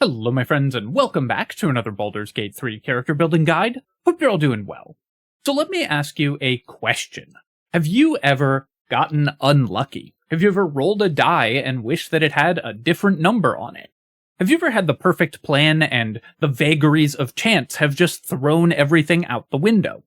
Hello my friends and welcome back to another Baldur's Gate 3 character building guide. Hope you're all doing well. So let me ask you a question. Have you ever gotten unlucky? Have you ever rolled a die and wished that it had a different number on it? Have you ever had the perfect plan and the vagaries of chance have just thrown everything out the window?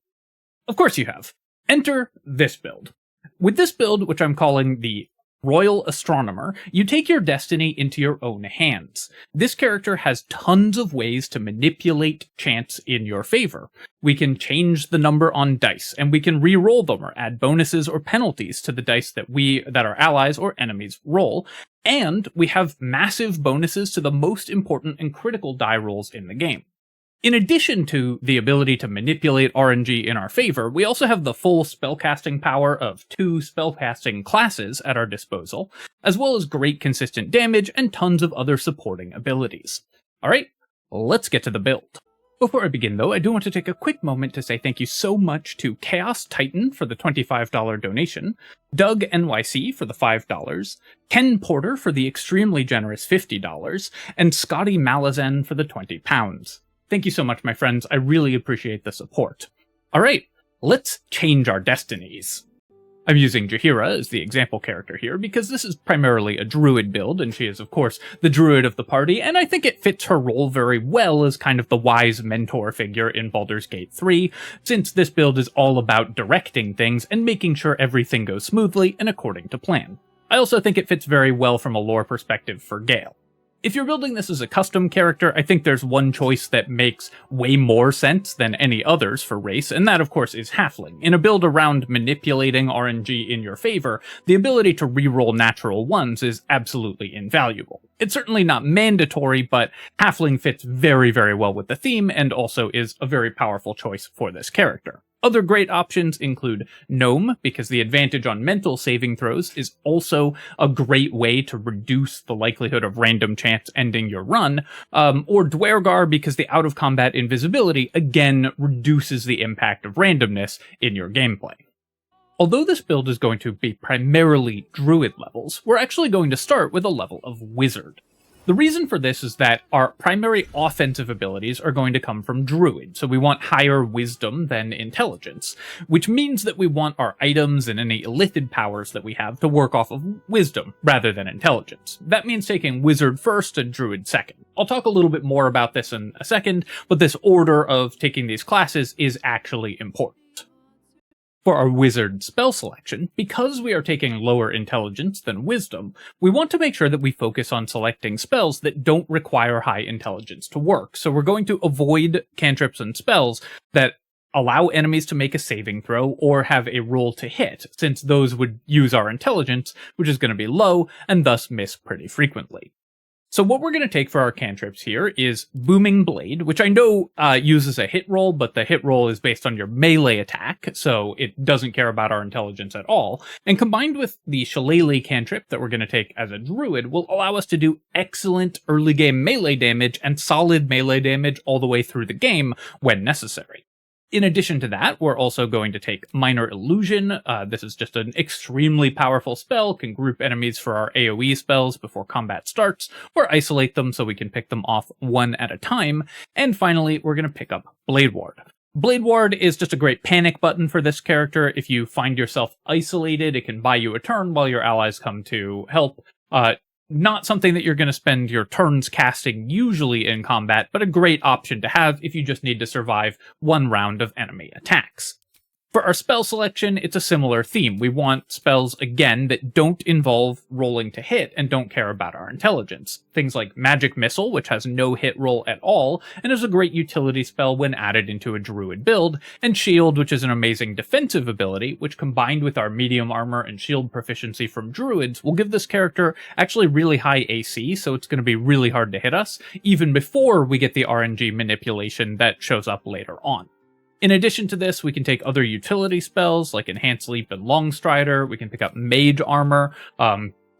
Of course you have. Enter this build. With this build, which I'm calling the Royal Astronomer, you take your destiny into your own hands. This character has tons of ways to manipulate chance in your favor. We can change the number on dice, and we can re-roll them or add bonuses or penalties to the dice that our allies or enemies roll, and we have massive bonuses to the most important and critical die rolls in the game. In addition to the ability to manipulate RNG in our favor, we also have the full spellcasting power of 2 spellcasting classes at our disposal, as well as great consistent damage and tons of other supporting abilities. Alright, let's get to the build. Before I begin though, I do want to take a quick moment to say thank you so much to Chaos Titan for the $25 donation, Doug NYC for the $5, Ken Porter for the extremely generous $50, and Scotty Malazan for the £20. Thank you so much, my friends. I really appreciate the support. Alright, let's change our destinies. I'm using Jaheira as the example character here because this is primarily a Druid build, and she is, of course, the Druid of the party, and I think it fits her role very well as kind of the wise mentor figure in Baldur's Gate 3, since this build is all about directing things and making sure everything goes smoothly and according to plan. I also think it fits very well from a lore perspective for Gale. If you're building this as a custom character, I think there's one choice that makes way more sense than any others for race, and that of course is Halfling. In a build around manipulating RNG in your favor, the ability to reroll natural ones is absolutely invaluable. It's certainly not mandatory, but Halfling fits very, very well with the theme, and also is a very powerful choice for this character. Other great options include Gnome, because the advantage on mental saving throws is also a great way to reduce the likelihood of random chance ending your run, or Dwergar, because the out-of-combat invisibility again reduces the impact of randomness in your gameplay. Although this build is going to be primarily Druid levels, we're actually going to start with a level of Wizard. The reason for this is that our primary offensive abilities are going to come from Druid, so we want higher wisdom than intelligence, which means that we want our items and any illithid powers that we have to work off of wisdom rather than intelligence. That means taking Wizard first and Druid second. I'll talk a little bit more about this in a second, but this order of taking these classes is actually important. For our Wizard spell selection, because we are taking lower intelligence than wisdom, we want to make sure that we focus on selecting spells that don't require high intelligence to work. So we're going to avoid cantrips and spells that allow enemies to make a saving throw or have a roll to hit, since those would use our intelligence, which is going to be low, and thus miss pretty frequently. So what we're going to take for our cantrips here is Booming Blade, which I know uses a hit roll, but the hit roll is based on your melee attack, so it doesn't care about our intelligence at all. And combined with the Shillelagh cantrip that we're going to take as a Druid will allow us to do excellent early game melee damage and solid melee damage all the way through the game when necessary. In addition to that, we're also going to take Minor Illusion. This is just an extremely powerful spell, can group enemies for our AoE spells before combat starts, or isolate them so we can pick them off one at a time. And finally, we're going to pick up Blade Ward. Blade Ward is just a great panic button for this character. If you find yourself isolated, it can buy you a turn while your allies come to help. Not something that you're going to spend your turns casting usually in combat, but a great option to have if you just need to survive one round of enemy attacks. For our spell selection, it's a similar theme. We want spells, again, that don't involve rolling to hit and don't care about our intelligence. Things like Magic Missile, which has no hit roll at all, and is a great utility spell when added into a Druid build, and Shield, which is an amazing defensive ability, which combined with our medium armor and shield proficiency from Druids will give this character actually really high AC, so it's going to be really hard to hit us, even before we get the RNG manipulation that shows up later on. In addition to this, we can take other utility spells like Enhanced Leap and Longstrider. We can pick up Mage Armor,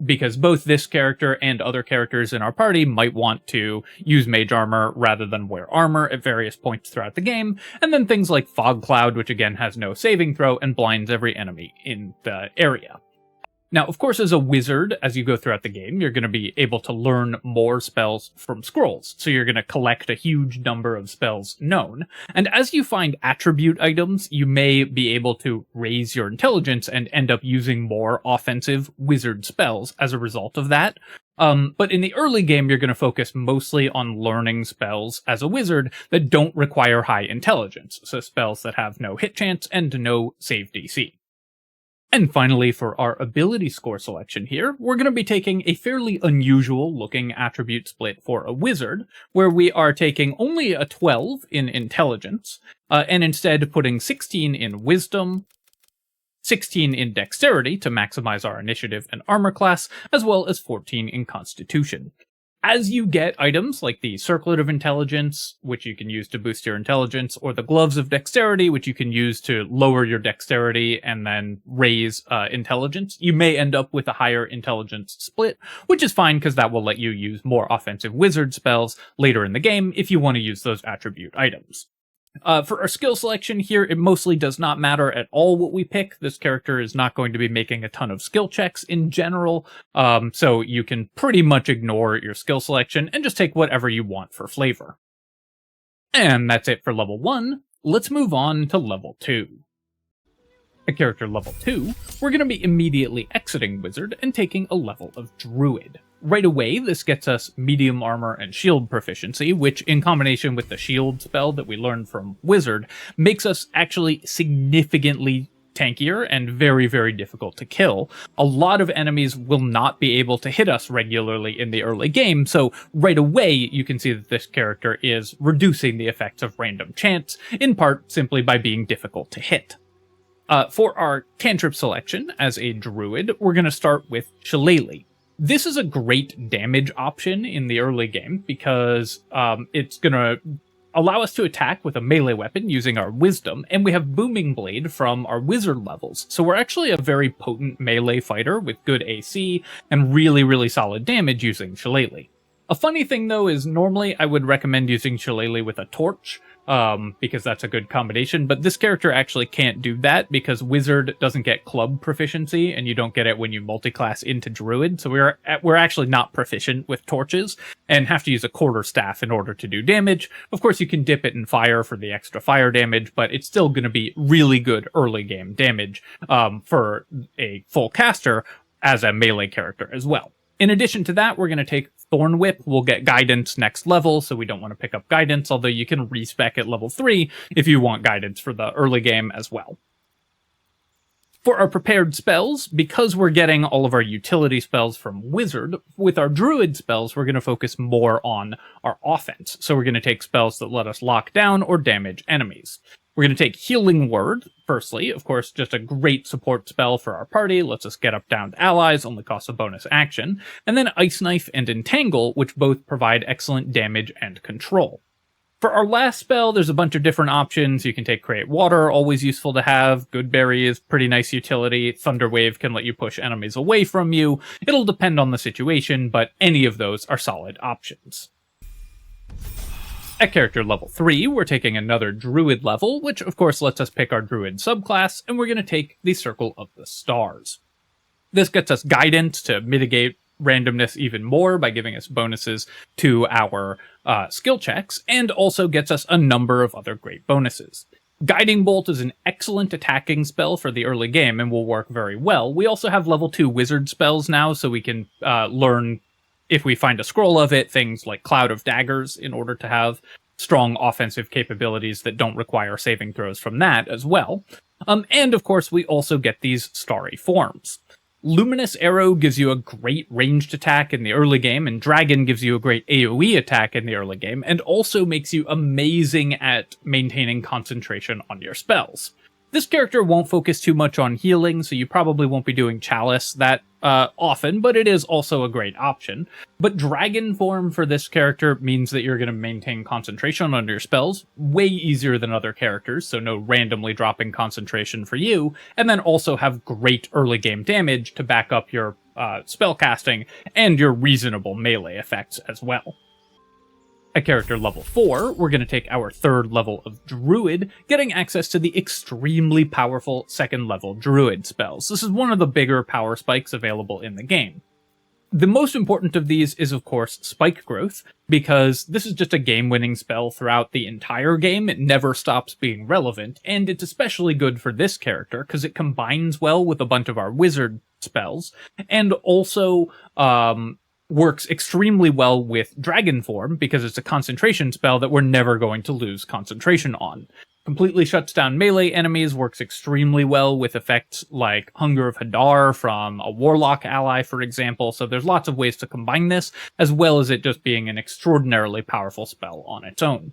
because both this character and other characters in our party might want to use Mage Armor rather than wear armor at various points throughout the game. And then things like Fog Cloud, which again has no saving throw and blinds every enemy in the area. Now, of course, as a wizard, as you go throughout the game, you're going to be able to learn more spells from scrolls. So you're going to collect a huge number of spells known. And as you find attribute items, you may be able to raise your intelligence and end up using more offensive wizard spells as a result of that. But in the early game, you're going to focus mostly on learning spells as a wizard that don't require high intelligence. So spells that have no hit chance and no save DC. And finally, for our ability score selection here, we're going to be taking a fairly unusual looking attribute split for a wizard, where we are taking only a 12 in intelligence, and instead putting 16 in wisdom, 16 in dexterity to maximize our initiative and armor class, as well as 14 in constitution. As you get items like the Circlet of Intelligence, which you can use to boost your intelligence, or the Gloves of Dexterity, which you can use to lower your dexterity and then raise intelligence, you may end up with a higher intelligence split, which is fine because that will let you use more offensive wizard spells later in the game if you want to use those attribute items. For our skill selection here, it mostly does not matter at all what we pick. This character is not going to be making a ton of skill checks in general, so you can pretty much ignore your skill selection and just take whatever you want for flavor. And that's it for level 1. Let's move on to level 2. At character level 2, we're going to be immediately exiting Wizard and taking a level of Druid. Right away, this gets us medium armor and shield proficiency, which in combination with the shield spell that we learned from Wizard, makes us actually significantly tankier and very, very difficult to kill. A lot of enemies will not be able to hit us regularly in the early game, so right away you can see that this character is reducing the effects of random chance, in part simply by being difficult to hit. For our cantrip selection as a druid, we're going to start with Shillelagh. This is a great damage option in the early game because it's going to allow us to attack with a melee weapon using our wisdom, and we have Booming Blade from our wizard levels. So we're actually a very potent melee fighter with good AC and really, really solid damage using Shillelagh. A funny thing though is normally I would recommend using Shillelagh with a torch, because that's a good combination, but this character actually can't do that because Wizard doesn't get club proficiency, and you don't get it when you multiclass into Druid, so we're actually not proficient with torches, and have to use a quarterstaff in order to do damage. Of course, you can dip it in fire for the extra fire damage, but it's still going to be really good early game damage for a full caster as a melee character as well. In addition to that, we're going to take Thorn Whip. We'll get Guidance next level, so we don't want to pick up Guidance, although you can respec at level 3 if you want Guidance for the early game as well. For our prepared spells, because we're getting all of our utility spells from Wizard, with our Druid spells, we're going to focus more on our offense. So we're going to take spells that let us lock down or damage enemies. We're going to take Healing Word, firstly, of course, just a great support spell for our party, lets us get up down to allies, only costs a bonus action, and then Ice Knife and Entangle, which both provide excellent damage and control. For our last spell, there's a bunch of different options. You can take Create Water, always useful to have. Goodberry is pretty nice utility. Thunder Wave can let you push enemies away from you. It'll depend on the situation, but any of those are solid options. At character level 3, we're taking another Druid level, which of course lets us pick our Druid subclass, and we're going to take the Circle of the Stars. This gets us Guidance to mitigate randomness even more by giving us bonuses to our skill checks, and also gets us a number of other great bonuses. Guiding Bolt is an excellent attacking spell for the early game and will work very well. We also have level 2 wizard spells now, so we can learn, if we find a scroll of it, things like Cloud of Daggers in order to have strong offensive capabilities that don't require saving throws from that as well. And of course, we also get these starry forms. Luminous Arrow gives you a great ranged attack in the early game, and Dragon gives you a great AoE attack in the early game, and also makes you amazing at maintaining concentration on your spells. This character won't focus too much on healing, so you probably won't be doing Chalice that often, but it is also a great option. But Dragon form for this character means that you're going to maintain concentration on your spells way easier than other characters, so no randomly dropping concentration for you, and then also have great early game damage to back up your spellcasting and your reasonable melee effects as well. At character level 4, we're going to take our 3rd level of Druid, getting access to the extremely powerful 2nd level Druid spells. This is one of the bigger power spikes available in the game. The most important of these is, of course, Spike Growth, because this is just a game-winning spell throughout the entire game. It never stops being relevant, and it's especially good for this character because it combines well with a bunch of our wizard spells, and also works extremely well with Dragon Form because it's a concentration spell that we're never going to lose concentration on. Completely shuts down melee enemies, works extremely well with effects like Hunger of Hadar from a Warlock ally, for example, so there's lots of ways to combine this, as well as it just being an extraordinarily powerful spell on its own.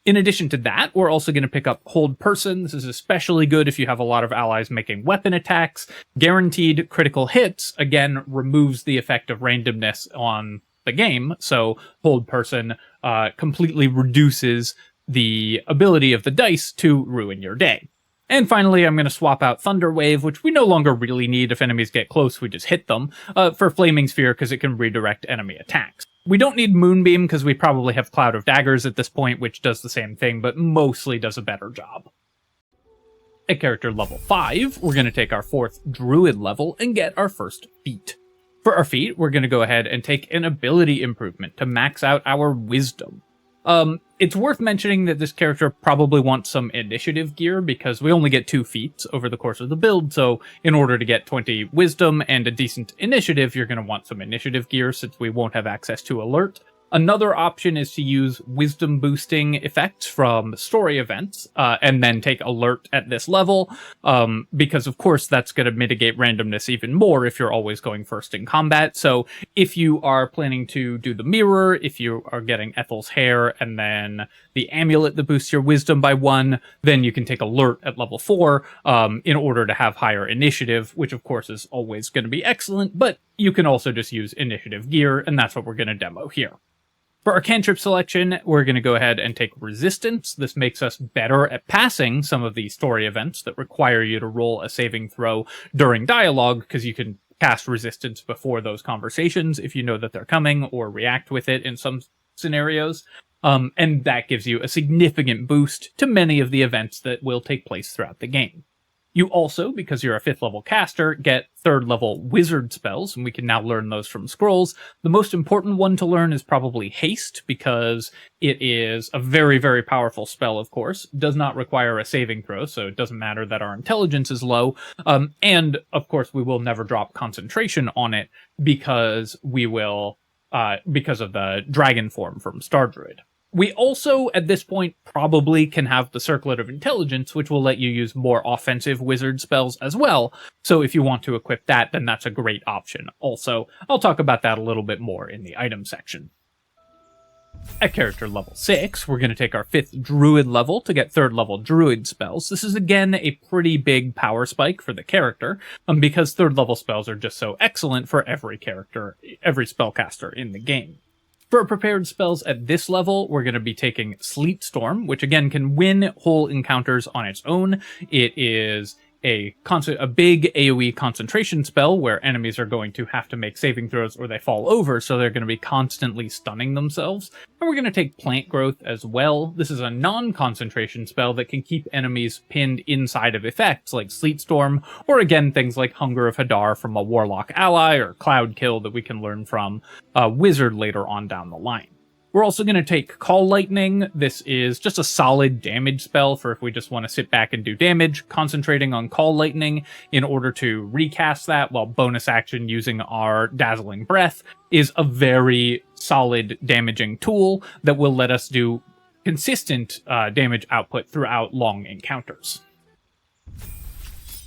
In addition to that, we're also going to pick up Hold Person. This is especially good if you have a lot of allies making weapon attacks. Guaranteed critical hits, again, removes the effect of randomness on the game, so Hold Person completely reduces the ability of the dice to ruin your day. And finally, I'm going to swap out Thunder Wave, which we no longer really need. If enemies get close, we just hit them, for Flaming Sphere because it can redirect enemy attacks. We don't need Moonbeam because we probably have Cloud of Daggers at this point, which does the same thing, but mostly does a better job. At character level 5, we're going to take our 4th Druid level and get our first feat. For our feat, we're going to go ahead and take an ability improvement to max out our Wisdom. It's worth mentioning that this character probably wants some initiative gear because we only get 2 feats over the course of the build, so in order to get 20 wisdom and a decent initiative, you're going to want some initiative gear since we won't have access to alert. Another option is to use wisdom boosting effects from story events, and then take alert at this level, because of course that's going to mitigate randomness even more if you're always going first in combat. So if you are planning to do the mirror, if you are getting Ethel's hair, and then the amulet that boosts your wisdom by 1, then you can take alert at level 4, in order to have higher initiative, which of course is always going to be excellent, but you can also just use initiative gear, and that's what we're going to demo here. For our cantrip selection, we're going to go ahead and take Resistance. This makes us better at passing some of the story events that require you to roll a saving throw during dialogue, because you can cast Resistance before those conversations if you know that they're coming, or react with it in some scenarios. And that gives you a significant boost to many of the events that will take place throughout the game. You also, because you're a 5th level caster, get 3rd level wizard spells, and we can now learn those from scrolls. The most important one to learn is probably Haste, because it is a very, very powerful spell, of course. Does not require a saving throw, so it doesn't matter that our intelligence is low. And, of course, we will never drop concentration on it, because we will, because of the dragon form from Star Druid. We also, at this point, probably can have the Circlet of Intelligence, which will let you use more offensive wizard spells as well. So if you want to equip that, then that's a great option. Also, I'll talk about that a little bit more in the item section. At character level 6, we're going to take our 5th Druid level to get 3rd level Druid spells. This is again a pretty big power spike for the character, because 3rd level spells are just so excellent for every character, every spellcaster in the game. For prepared spells at this level, we're going to be taking Sleet Storm, which again can win whole encounters on its own. It is a big AoE concentration spell where enemies are going to have to make saving throws or they fall over, so they're going to be constantly stunning themselves. And we're going to take Plant Growth as well. This is a non-concentration spell that can keep enemies pinned inside of effects like Sleet Storm, or again things like Hunger of Hadar from a Warlock ally, or Cloud Kill that we can learn from a Wizard later on down the line. We're also going to take Call Lightning. This is just a solid damage spell for if we just want to sit back and do damage, concentrating on Call Lightning in order to recast that while bonus action using our Dazzling Breath is a very solid damaging tool that will let us do consistent damage output throughout long encounters.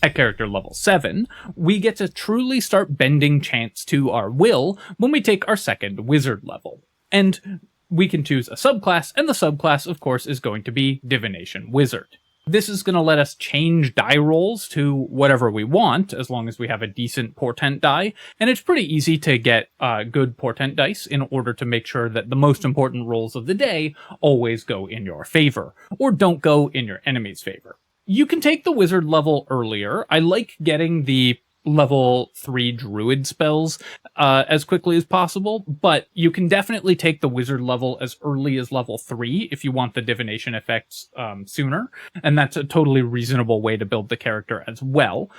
At character level 7, we get to truly start bending chance to our will when we take our 2nd wizard level. And we can choose a subclass, and the subclass, of course, is going to be Divination Wizard. This is going to let us change die rolls to whatever we want, as long as we have a decent portent die, and it's pretty easy to get good portent dice in order to make sure that the most important rolls of the day always go in your favor, or don't go in your enemy's favor. You can take the wizard level earlier. I like getting the level 3 druid spells as quickly as possible, but you can definitely take the wizard level as early as level 3 if you want the divination effects sooner, and that's a totally reasonable way to build the character as well.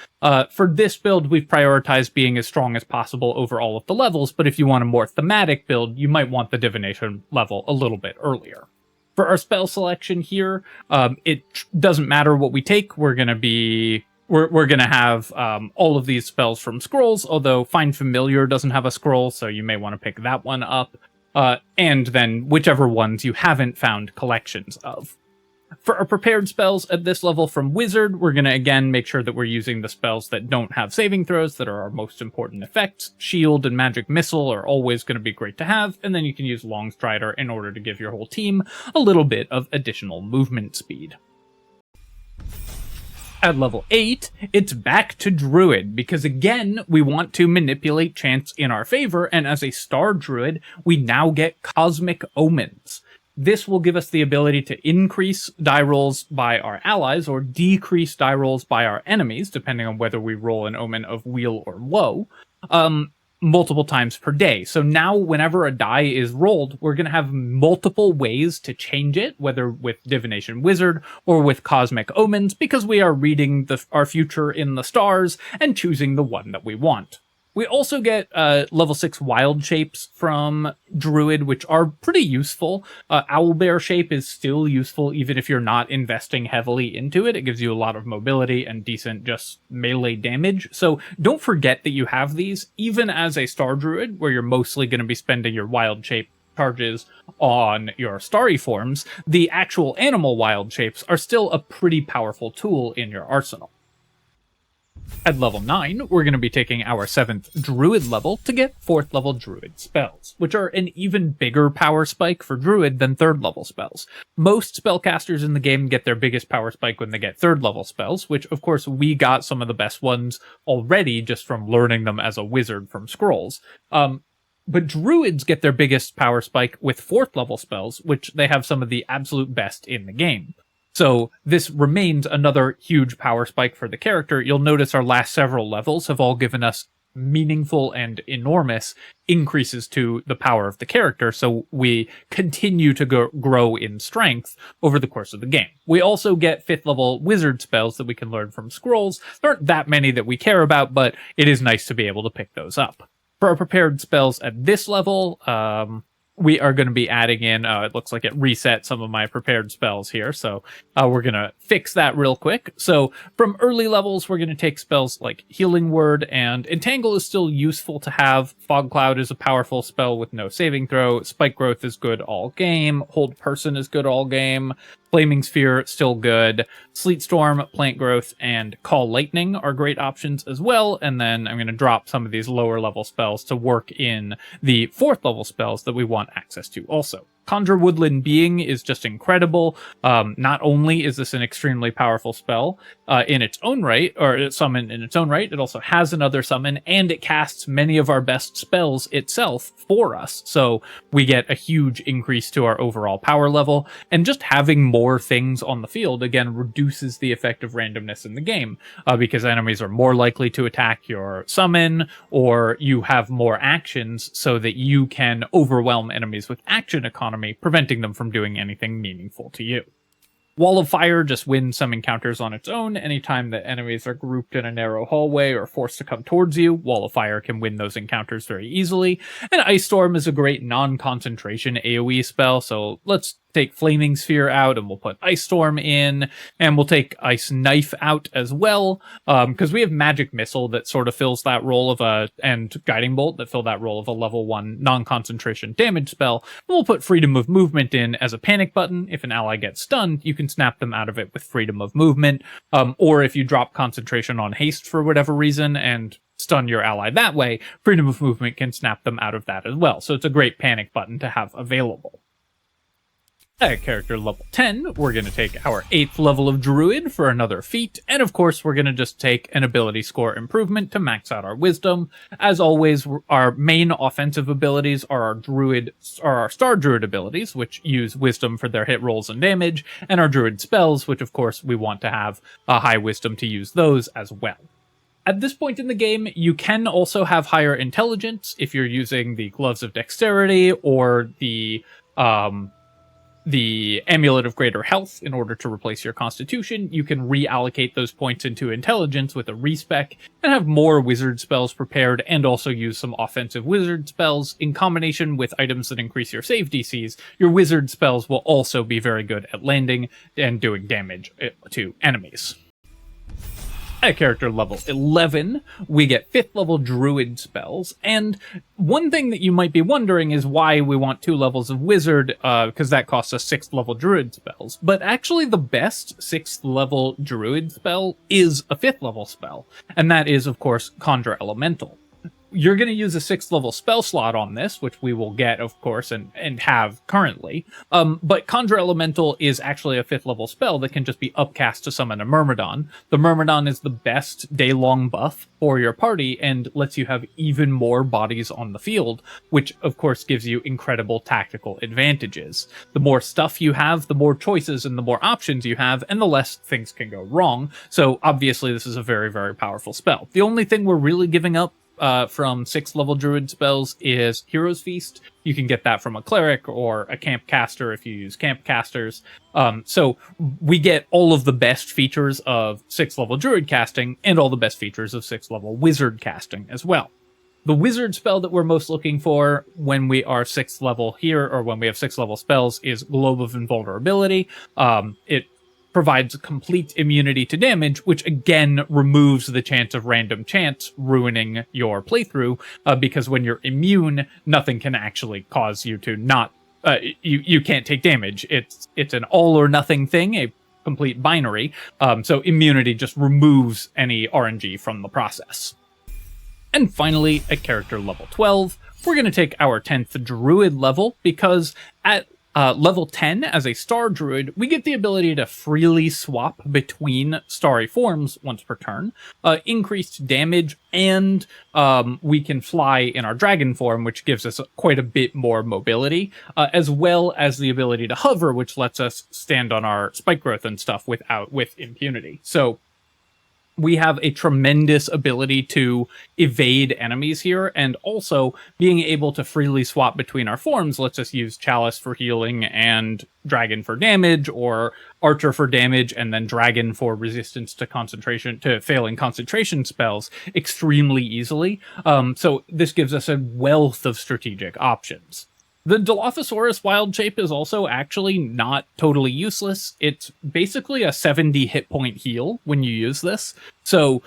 For this build, we've prioritized being as strong as possible over all of the levels, but if you want a more thematic build, you might want the divination level a little bit earlier. For our spell selection here, it doesn't matter what we take. We're going to have all of these spells from scrolls, although Find Familiar doesn't have a scroll, so you may want to pick that one up. And then whichever ones you haven't found collections of. For our prepared spells at this level from Wizard, we're going to again make sure that we're using the spells that don't have saving throws, that are our most important effects. Shield and Magic Missile are always going to be great to have, and then you can use Long Strider in order to give your whole team a little bit of additional movement speed. At level 8, it's back to Druid, because again, we want to manipulate chance in our favor, and as a Star Druid, we now get Cosmic Omens. This will give us the ability to increase die rolls by our allies, or decrease die rolls by our enemies, depending on whether we roll an omen of weal or woe, multiple times per day. So now whenever a die is rolled, we're going to have multiple ways to change it, whether with Divination Wizard or with Cosmic Omens, because we are reading our future in the stars and choosing the one that we want. We also get level 6 wild shapes from Druid, which are pretty useful. Owlbear shape is still useful even if you're not investing heavily into it. It gives you a lot of mobility and decent just melee damage. So don't forget that you have these, even as a Star Druid, where you're mostly going to be spending your wild shape charges on your starry forms. The actual animal wild shapes are still a pretty powerful tool in your arsenal. At level 9, we're going to be taking our 7th Druid level to get 4th level Druid spells, which are an even bigger power spike for Druid than 3rd level spells. Most spellcasters in the game get their biggest power spike when they get 3rd level spells, which of course we got some of the best ones already just from learning them as a wizard from scrolls. But Druids get their biggest power spike with 4th level spells, which they have some of the absolute best in the game. So this remains another huge power spike for the character. You'll notice our last several levels have all given us meaningful and enormous increases to the power of the character, so we continue to grow in strength over the course of the game. We also get 5th level wizard spells that we can learn from scrolls. There aren't that many that we care about, but it is nice to be able to pick those up. For our prepared spells at this level, we are going to be adding in, it looks like it reset some of my prepared spells here, so we're going to fix that real quick. So from early levels, we're going to take spells like Healing Word, and Entangle is still useful to have. Fog Cloud is a powerful spell with no saving throw. Spike Growth is good all game. Hold Person is good all game. Flaming Sphere, still good. Sleet Storm, Plant Growth, and Call Lightning are great options as well. And then I'm going to drop some of these lower level spells to work in the 4th level spells that we want access to also. Conjure Woodland Being is just incredible. Not only is this an extremely powerful spell in its own right, or summon in its own right, it also has another summon, and it casts many of our best spells itself for us. So we get a huge increase to our overall power level, and just having more things on the field, again, reduces the effect of randomness in the game, because enemies are more likely to attack your summon, or you have more actions so that you can overwhelm enemies with action economy, preventing them from doing anything meaningful to you. Wall of Fire just wins some encounters on its own. Anytime that enemies are grouped in a narrow hallway or forced to come towards you, Wall of Fire can win those encounters very easily. And Ice Storm is a great non-concentration AoE spell, so let's take Flaming Sphere out and we'll put Ice Storm in, and we'll take Ice Knife out as well, because we have Magic Missile that sort of fills that role of and Guiding Bolt that fill that role of a level 1 non-concentration damage spell. And we'll put Freedom of Movement in as a panic button. If an ally gets stunned, you can snap them out of it with Freedom of Movement, or if you drop concentration on haste for whatever reason and stun your ally that way, Freedom of Movement can snap them out of that as well. So it's a great panic button to have available. At character level 10, we're going to take our 8th level of Druid for another feat, and of course we're going to just take an ability score improvement to max out our wisdom. As always, our main offensive abilities are our Star Druid abilities, which use wisdom for their hit rolls and damage, and our Druid spells, which of course we want to have a high wisdom to use those as well. At this point in the game, you can also have higher intelligence if you're using the Gloves of Dexterity or the Amulet of Greater Health in order to replace your Constitution. You can reallocate those points into intelligence with a respec and have more wizard spells prepared, and also use some offensive wizard spells. In combination with items that increase your save DCs, your wizard spells will also be very good at landing and doing damage to enemies. At character level 11, we get 5th level Druid spells, and one thing that you might be wondering is why we want 2 levels of Wizard, because that costs us 6th level Druid spells. But actually the best 6th level Druid spell is a 5th level spell, and that is, of course, Conjure Elemental. You're going to use a 6th level spell slot on this, which we will get, of course, and have currently. But Conjure Elemental is actually a 5th level spell that can just be upcast to summon a Myrmidon. The Myrmidon is the best day-long buff for your party and lets you have even more bodies on the field, which, of course, gives you incredible tactical advantages. The more stuff you have, the more choices and the more options you have, and the less things can go wrong. So, obviously, this is a very, very powerful spell. The only thing we're really giving up from 6th level Druid spells is Hero's Feast. You can get that from a Cleric or a Camp Caster if you use Camp Casters. So we get all of the best features of 6th level Druid casting and all the best features of 6th level Wizard casting as well. The Wizard spell that we're most looking for when we are 6th level here, or when we have 6th level spells, is Globe of Invulnerability. It provides complete immunity to damage, which again removes the chance of random chance ruining your playthrough, because when you're immune, nothing can actually cause you to not, you can't take damage. It's an all or nothing thing, a complete binary, so immunity just removes any RNG from the process. And finally, at character level 12, we're going to take our 10th Druid level, because at level 10, as a Star Druid, we get the ability to freely swap between starry forms once per turn, increased damage, and we can fly in our dragon form, which gives us quite a bit more mobility, as well as the ability to hover, which lets us stand on our spike growth and stuff with impunity. So we have a tremendous ability to evade enemies here, and also being able to freely swap between our forms lets us use Chalice for healing and Dragon for damage, or Archer for damage, and then Dragon for resistance to failing concentration spells extremely easily. So this gives us a wealth of strategic options. The Dilophosaurus wild shape is also actually not totally useless. It's basically a 70 hit point heal when you use this. So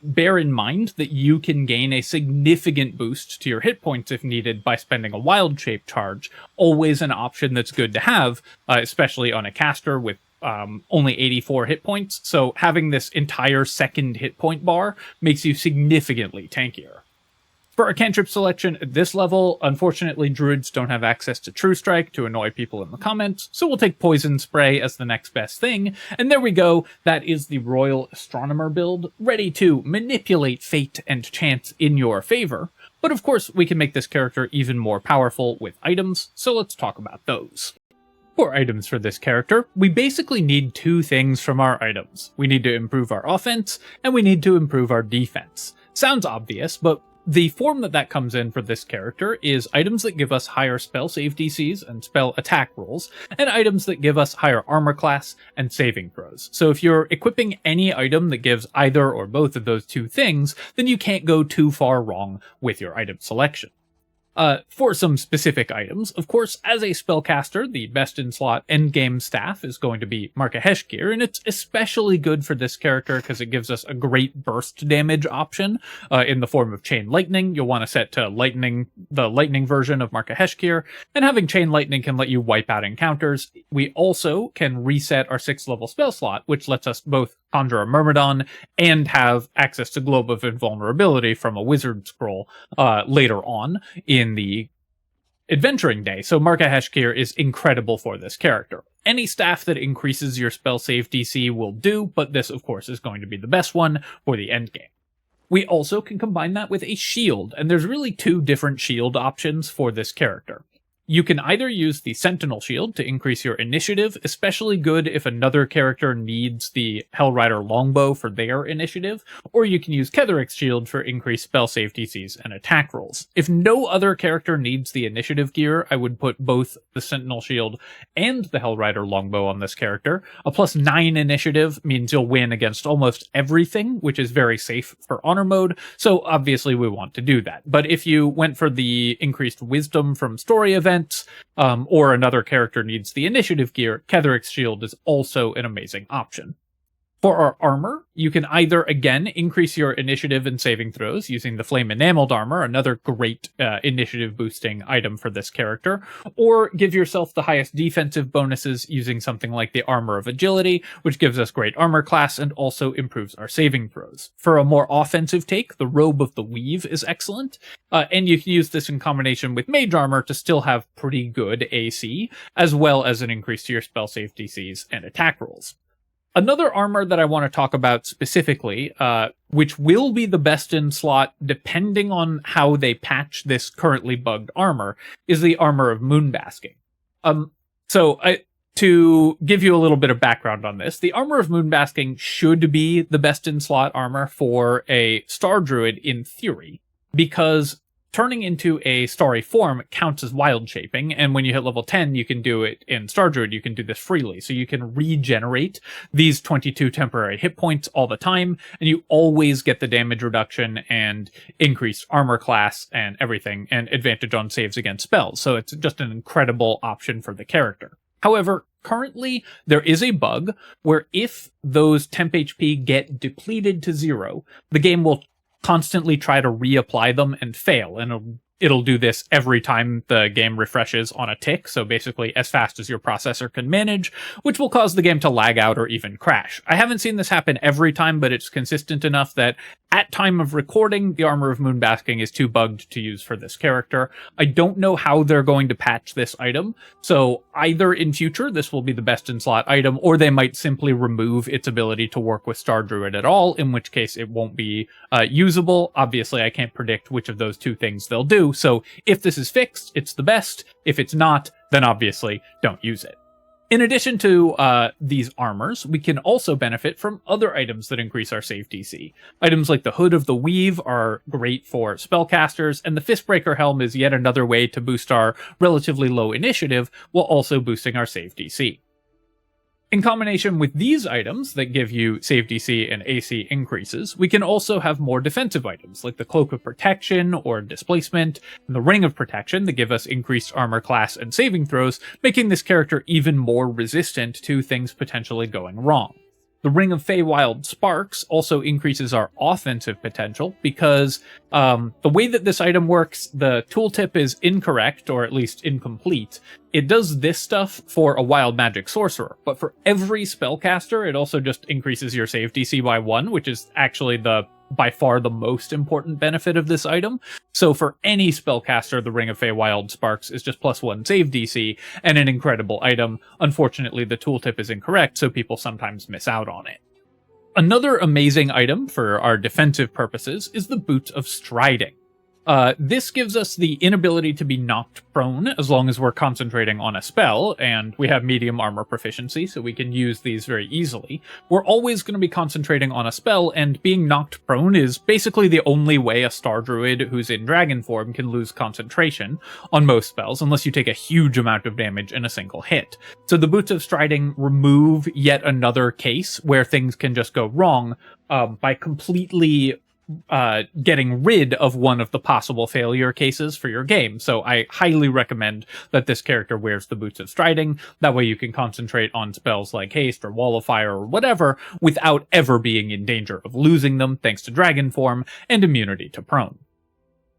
bear in mind that you can gain a significant boost to your hit points if needed by spending a wild shape charge. Always an option that's good to have, especially on a caster with only 84 hit points. So having this entire second hit point bar makes you significantly tankier. For our cantrip selection at this level, unfortunately Druids don't have access to True Strike to annoy people in the comments, so we'll take Poison Spray as the next best thing, and there we go, that is the Royal Astronomer build, ready to manipulate fate and chance in your favor. But of course, we can make this character even more powerful with items, so let's talk about those. For items for this character, we basically need 2 things from our items. We need to improve our offense, and we need to improve our defense. Sounds obvious, but the form that comes in for this character is items that give us higher spell save DCs and spell attack rolls, and items that give us higher armor class and saving throws. So if you're equipping any item that gives either or both of those 2 things, then you can't go too far wrong with your item selection. For some specific items, of course, as a spellcaster, the best in slot endgame staff is going to be Markahesh gear, and it's especially good for this character because it gives us a great burst damage option in the form of Chain Lightning. You'll want to set to the lightning version of Markahesh gear, and having Chain Lightning can let you wipe out encounters. We also can reset our 6th level spell slot, which lets us both conjure a Myrmidon and have access to Globe of Invulnerability from a Wizard Scroll later on in the Adventuring Day. So Markahesh gear is incredible for this character. Any staff that increases your spell save DC will do, but this of course is going to be the best one for the endgame. We also can combine that with a shield, and there's really 2 different shield options for this character. You can either use the Sentinel Shield to increase your initiative, especially good if another character needs the Hellrider Longbow for their initiative, or you can use Ketheric's Shield for increased spell save DCs and attack rolls. If no other character needs the initiative gear, I would put both the Sentinel Shield and the Hellrider Longbow on this character. A +9 initiative means you'll win against almost everything, which is very safe for Honor Mode, so obviously we want to do that. But if you went for the increased wisdom from story events, or another character needs the initiative gear, Ketheric's Shield is also an amazing option. For our armor, you can either, again, increase your initiative and saving throws using the Flame Enameled Armor, another great initiative-boosting item for this character, or give yourself the highest defensive bonuses using something like the Armor of Agility, which gives us great armor class and also improves our saving throws. For a more offensive take, the Robe of the Weave is excellent, and you can use this in combination with Mage Armor to still have pretty good AC, as well as an increase to your spell save DCs and attack rolls. Another armor that I want to talk about specifically, which will be the best in slot depending on how they patch this currently bugged armor, is the Armor of Moonbasking. To give you a little bit of background on this, the Armor of Moonbasking should be the best in slot armor for a Star Druid in theory, because turning into a starry form counts as wild shaping, and when you hit level 10, you can do it in Star Druid, you can do this freely. So you can regenerate these 22 temporary hit points all the time, and you always get the damage reduction and increased armor class and everything, and advantage on saves against spells. So it's just an incredible option for the character. However, currently, there is a bug where if those temp HP get depleted to 0, the game will constantly try to reapply them and fail, and it'll do this every time the game refreshes on a tick, so basically as fast as your processor can manage, which will cause the game to lag out or even crash. I haven't seen this happen every time, but it's consistent enough that at time of recording, the Armor of Moonbasking is too bugged to use for this character. I don't know how they're going to patch this item, so either in future this will be the best in slot item, or they might simply remove its ability to work with Star Druid at all, in which case it won't be usable. Obviously, I can't predict which of those two things they'll do, so if this is fixed, it's the best. If it's not, then obviously don't use it. In addition to these armors, we can also benefit from other items that increase our save DC. Items like the Hood of the Weave are great for spellcasters, and the Fistbreaker Helm is yet another way to boost our relatively low initiative while also boosting our save DC. In combination with these items that give you save DC and AC increases, we can also have more defensive items, like the Cloak of Protection or Displacement, and the Ring of Protection that give us increased armor class and saving throws, making this character even more resistant to things potentially going wrong. The Ring of Feywild Sparks also increases our offensive potential because the way that this item works, the tooltip is incorrect, or at least incomplete. It does this stuff for a wild magic sorcerer, but for every spellcaster, it also just increases your save DC by 1, which is actually by far the most important benefit of this item. So for any spellcaster, the Ring of Feywild Sparks is just +1 save DC, and an incredible item. Unfortunately, the tooltip is incorrect, so people sometimes miss out on it. Another amazing item for our defensive purposes is the Boot of Striding. This gives us the inability to be knocked prone as long as we're concentrating on a spell, and we have medium armor proficiency, so we can use these very easily. We're always going to be concentrating on a spell, and being knocked prone is basically the only way a Star Druid who's in dragon form can lose concentration on most spells, unless you take a huge amount of damage in a single hit. So the Boots of Striding remove yet another case where things can just go wrong by completely getting rid of one of the possible failure cases for your game. So I highly recommend that this character wears the Boots of Striding. That way you can concentrate on spells like Haste or Wall of Fire or whatever without ever being in danger of losing them thanks to Dragon Form and immunity to Prone.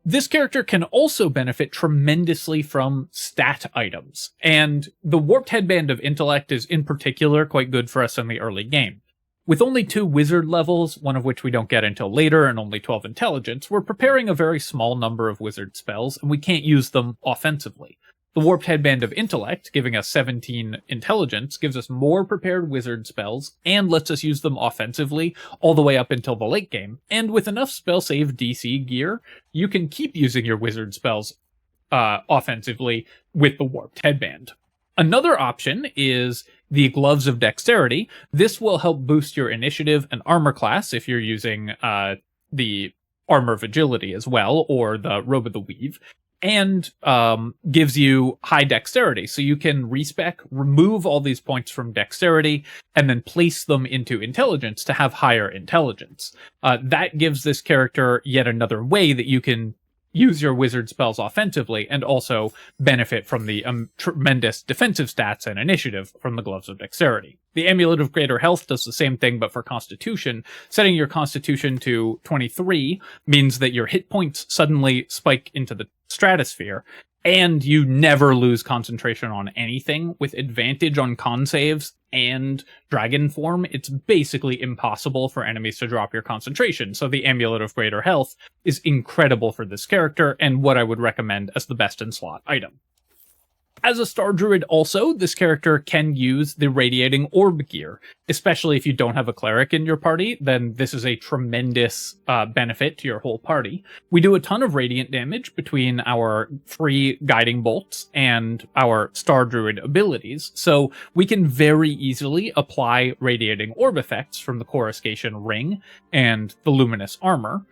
This character can also benefit tremendously from stat items, and the Warped Headband of Intellect is in particular quite good for us in the early game. With only 2 wizard levels, one of which we don't get until later, and only 12 intelligence, we're preparing a very small number of wizard spells, and we can't use them offensively. The Warped Headband of Intellect, giving us 17 intelligence, gives us more prepared wizard spells, and lets us use them offensively all the way up until the late game. And with enough spell save DC gear, you can keep using your wizard spells offensively with the warped headband. Another option is the Gloves of Dexterity. This will help boost your initiative and armor class if you're using the Armor of Agility as well, or the Robe of the Weave, and gives you high dexterity. So you can respec, remove all these points from dexterity, and then place them into intelligence to have higher intelligence. That gives this character yet another way that you can use your wizard spells offensively and also benefit from the tremendous defensive stats and initiative from the Gloves of Dexterity. The Amulet of Greater Health does the same thing, but for Constitution. Setting your Constitution to 23 means that your hit points suddenly spike into the stratosphere, and you never lose concentration on anything. With advantage on con saves and dragon form, it's basically impossible for enemies to drop your concentration. So the Amulet of Greater Health is incredible for this character, and what I would recommend as the best in slot item. As a Star Druid also, this character can use the Radiating Orb gear, especially if you don't have a cleric in your party, then this is a tremendous benefit to your whole party. We do a ton of radiant damage between our free guiding bolts and our Star Druid abilities, so we can very easily apply Radiating Orb effects from the Coruscation Ring and the Luminous Armor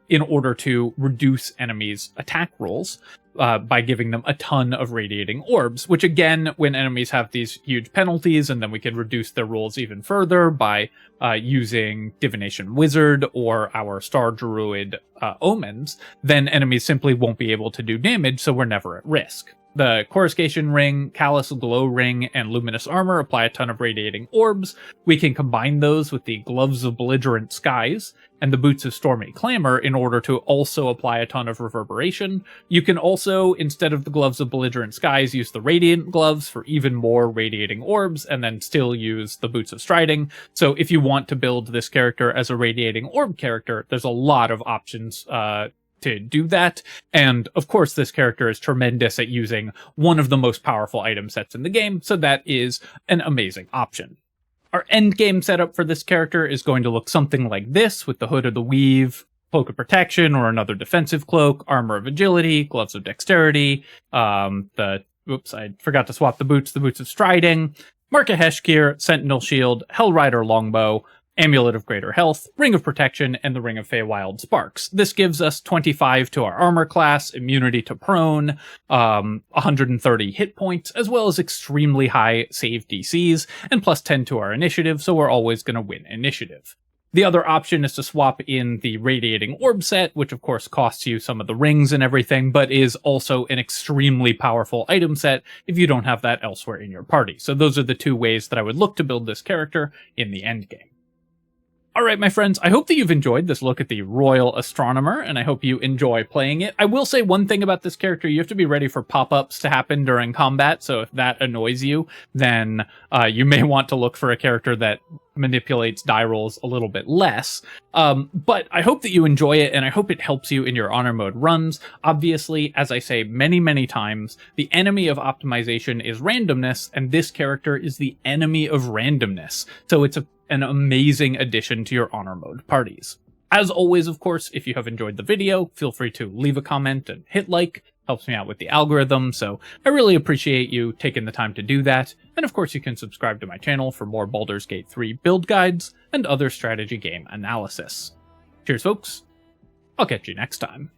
in order to reduce enemies' attack rolls. By giving them a ton of radiating orbs, which again, when enemies have these huge penalties, and then we can reduce their rolls even further by using Divination Wizard or our Star Druid omens, then enemies simply won't be able to do damage, so we're never at risk. The Coruscation Ring, Callous Glow Ring, and Luminous Armor apply a ton of radiating orbs. We can combine those with the Gloves of Belligerent Skies and the Boots of Stormy Clamor in order to also apply a ton of reverberation. You can also, instead of the Gloves of Belligerent Skies, use the Radiant Gloves for even more radiating orbs, and then still use the Boots of Striding. So if you want to build this character as a radiating orb character, there's a lot of options to do that, and of course this character is tremendous at using one of the most powerful item sets in the game, so that is an amazing option. Our endgame setup for this character is going to look something like this, with the Hood of the Weave, Cloak of Protection, or another defensive cloak, Armor of Agility, Gloves of Dexterity, I forgot to swap the Boots of Striding, Mark of Heshkir, Sentinel Shield, Hellrider Longbow, Amulet of Greater Health, Ring of Protection, and the Ring of Feywild Sparks. This gives us 25 to our armor class, immunity to prone, 130 hit points, as well as extremely high save DCs, and plus 10 to our initiative, so we're always going to win initiative. The other option is to swap in the Radiating Orb set, which of course costs you some of the rings and everything, but is also an extremely powerful item set if you don't have that elsewhere in your party. So those are the two ways that I would look to build this character in the endgame. Alright, my friends, I hope that you've enjoyed this look at the Royal Astronomer, and I hope you enjoy playing it. I will say one thing about this character: you have to be ready for pop-ups to happen during combat, so if that annoys you, then you may want to look for a character that manipulates die rolls a little bit less. But I hope that you enjoy it, and I hope it helps you in your honor mode runs. Obviously, as I say many times, the enemy of optimization is randomness, and this character is the enemy of randomness. So it's an amazing addition to your honor mode parties. As always, of course, if you have enjoyed the video, feel free to leave a comment and hit like. Helps me out with the algorithm, so I really appreciate you taking the time to do that. And of course, you can subscribe to my channel for more Baldur's Gate 3 build guides and other strategy game analysis. Cheers, folks. I'll catch you next time.